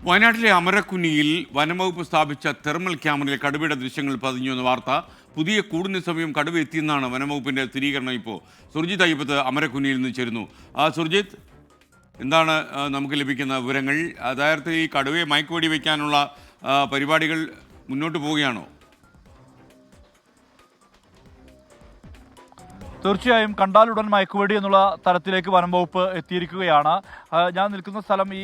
വയനാട്ടിലെ അമരക്കുനിയിൽ വനംവകുപ്പ് സ്ഥാപിച്ച തെർമൽ ക്യാമറയിൽ കടുവയുടെ ദൃശ്യങ്ങൾ പതിഞ്ഞു എന്ന വാർത്ത. പുതിയ കൂടിന് സമയം കടുവ എത്തിയെന്നാണ് വനംവകുപ്പിന്റെ സ്ഥിരീകരണം. ഇപ്പോൾ സുർജിത് അയ്യപ്പത്ത് അമരക്കുനിയിൽ നിന്ന് ചേരുന്നു. സുർജിത്ത്, എന്താണ് നമുക്ക് ലഭിക്കുന്ന വിവരങ്ങൾ? അതായത് ഈ കടുവയെ മയക്കുവെടി വയ്ക്കാനുള്ള പരിപാടികൾ മുന്നോട്ട് പോവുകയാണോ? തീർച്ചയായും കണ്ടാലുടൻ മയക്കുവെടി എന്നുള്ള തരത്തിലേക്ക് വനം വകുപ്പ് എത്തിയിരിക്കുകയാണ്. ഞാൻ നിൽക്കുന്ന സ്ഥലം ഈ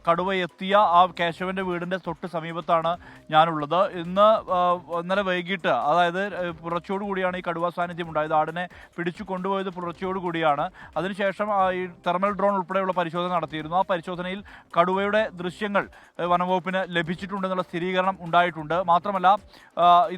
കടുവ എത്തിയ ആ കേശവൻ്റെ വീടിൻ്റെ തൊട്ട് സമീപത്താണ് ഞാനുള്ളത്. ഇന്നലെ വൈകിട്ട്, അതായത് പുലർച്ചയോടുകൂടിയാണ് ഈ കടുവ സാന്നിധ്യം ഉണ്ടായത്. ആടിനെ പിടിച്ചു കൊണ്ടുപോയത് പുലർച്ചയോടുകൂടിയാണ്. അതിനുശേഷം ഈ തെർമൽ ഡ്രോൺ ഉൾപ്പെടെയുള്ള പരിശോധന നടത്തിയിരുന്നു. ആ പരിശോധനയിൽ കടുവയുടെ ദൃശ്യങ്ങൾ വനംവകുപ്പിന് ലഭിച്ചിട്ടുണ്ടെന്നുള്ള സ്ഥിരീകരണം ഉണ്ടായിട്ടുണ്ട്. മാത്രമല്ല,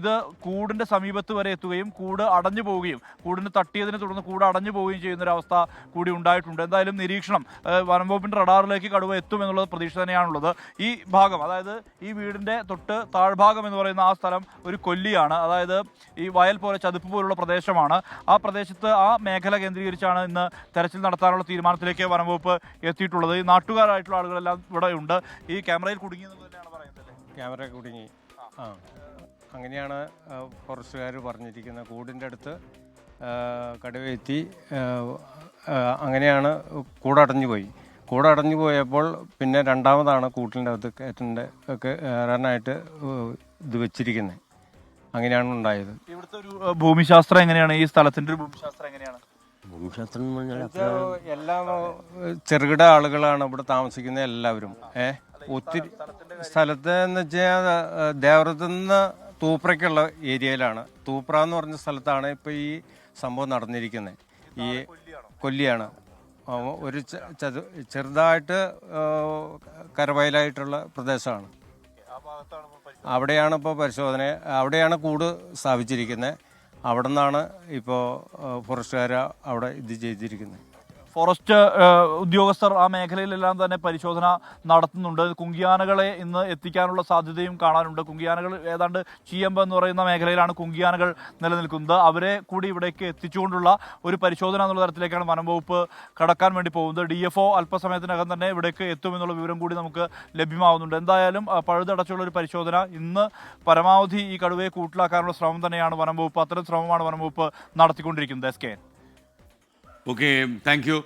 ഇത് കൂടിൻ്റെ സമീപത്ത് വരെ എത്തുകയും കൂട് അടഞ്ഞു പോവുകയും കൂടിന് തട്ടിയതിനെ തുടർന്ന് കൂട് അടഞ്ഞു പോവുകയും ചെയ്യുന്നൊരവസ്ഥ കൂടി ഉണ്ടായിട്ടുണ്ട്. എന്തായാലും നിരീക്ഷണം, വനംവകുപ്പിൻ്റെ റഡാറിലേക്ക് കടുവ എത്തുമെന്നുള്ളത് പ്രതീക്ഷ തന്നെയാണുള്ളത്. ഈ ഭാഗം, അതായത് ഈ വീടിൻ്റെ തൊട്ട് താഴ്ഭാഗം എന്ന് പറയുന്ന ആ സ്ഥലം ഒരു കൊല്ലിയാണ്. അതായത് ഈ വയൽ പോലെ, ചതുപ്പ് പോലുള്ള പ്രദേശമാണ്. ആ പ്രദേശത്ത്, ആ മേഖല കേന്ദ്രീകരിച്ചാണ് ഇന്ന് തെരച്ചിൽ നടത്താനുള്ള തീരുമാനത്തിലേക്ക് വനംവകുപ്പ് എത്തിയിട്ടുള്ളത്. ഈ നാട്ടുകാരായിട്ടുള്ള ആളുകളെല്ലാം ഇവിടെ ഉണ്ട്. ഈ ക്യാമറയിൽ കുടുങ്ങിയെന്ന് തന്നെയാണ് പറയുന്നത്. ക്യാമറ കുടുങ്ങി, അങ്ങനെയാണ് ഫോറസ്റ്റുകാർ പറഞ്ഞിരിക്കുന്നത്. കൂടിൻ്റെ അടുത്ത് കടുവയെത്തി, അങ്ങനെയാണ് കൂടടഞ്ഞു പോയി. കൂടടഞ്ഞു പോയപ്പോൾ പിന്നെ രണ്ടാമതാണ് കൂട്ടിൻ്റെ അകത്ത് കയറാനായിട്ട് ഇത് വെച്ചിരിക്കുന്നത്. അങ്ങനെയാണ് ഉണ്ടായത്. ഇവിടുത്തെ ഒരു ഭൂമിശാസ്ത്രം എങ്ങനെയാണ്? ഈ സ്ഥലത്തിൻ്റെ ഒരു ഭൂമിശാസ്ത്രം എങ്ങനെയാണ്? എല്ലാം ചെറുകിട ആളുകളാണ് ഇവിടെ താമസിക്കുന്നത് എല്ലാവരും. ഒത്തിരി സ്ഥലത്ത് എന്ന് വെച്ചാൽ ദേവരത്തു നിന്ന് തൂപ്രയ്ക്കുള്ള ഏരിയയിലാണ്. തൂപ്ര എന്ന് പറഞ്ഞ സ്ഥലത്താണ് ഇപ്പോൾ ഈ സംഭവം നടന്നിരിക്കുന്നത്. ഈ കൊല്ലിയാണ്. ഒരു ചെറുതായിട്ട് കരവയലായിട്ടുള്ള പ്രദേശമാണ്. അവിടെയാണ് ഇപ്പോൾ പരിശോധന, അവിടെയാണ് കൂട് സ്ഥാപിച്ചിരിക്കുന്നത്. അവിടെ നിന്നാണ് ഇപ്പോൾ ഫോറസ്റ്റുകാർ അവിടെ ഇത് ചെയ്തിരിക്കുന്നത്. ഫോറസ്റ്റ് ഉദ്യോഗസ്ഥർ ആ മേഖലയിലെല്ലാം തന്നെ പരിശോധന നടത്തുന്നുണ്ട്. കുങ്കിയാനകളെ ഇന്ന് എത്തിക്കാനുള്ള സാധ്യതയും കാണാനുണ്ട്. കുങ്കിയാനകൾ ഏതാണ്ട് ചീയമ്പ് എന്ന് പറയുന്ന മേഖലയിലാണ് കുങ്കിയാനകൾ നിലനിൽക്കുന്നത്. അവരെ കൂടി ഇവിടേക്ക് എത്തിച്ചുകൊണ്ടുള്ള ഒരു പരിശോധന എന്നുള്ള തരത്തിലേക്കാണ് വനംവകുപ്പ് കടക്കാൻ വേണ്ടി പോകുന്നത്. DFO അല്പസമയത്തിനകം തന്നെ ഇവിടേക്ക് എത്തുമെന്നുള്ള വിവരം കൂടി നമുക്ക് ലഭ്യമാവുന്നുണ്ട്. എന്തായാലും പഴുതടച്ചുള്ള ഒരു പരിശോധന ഇന്ന് പരമാവധി ഈ കടുവയെ കൂട്ടിലാക്കാനുള്ള ശ്രമം തന്നെയാണ് വനംവകുപ്പ്, അത്തരം ശ്രമമാണ് വനംവകുപ്പ് നടത്തിക്കൊണ്ടിരിക്കുന്നത്. SK. Okay, thank you.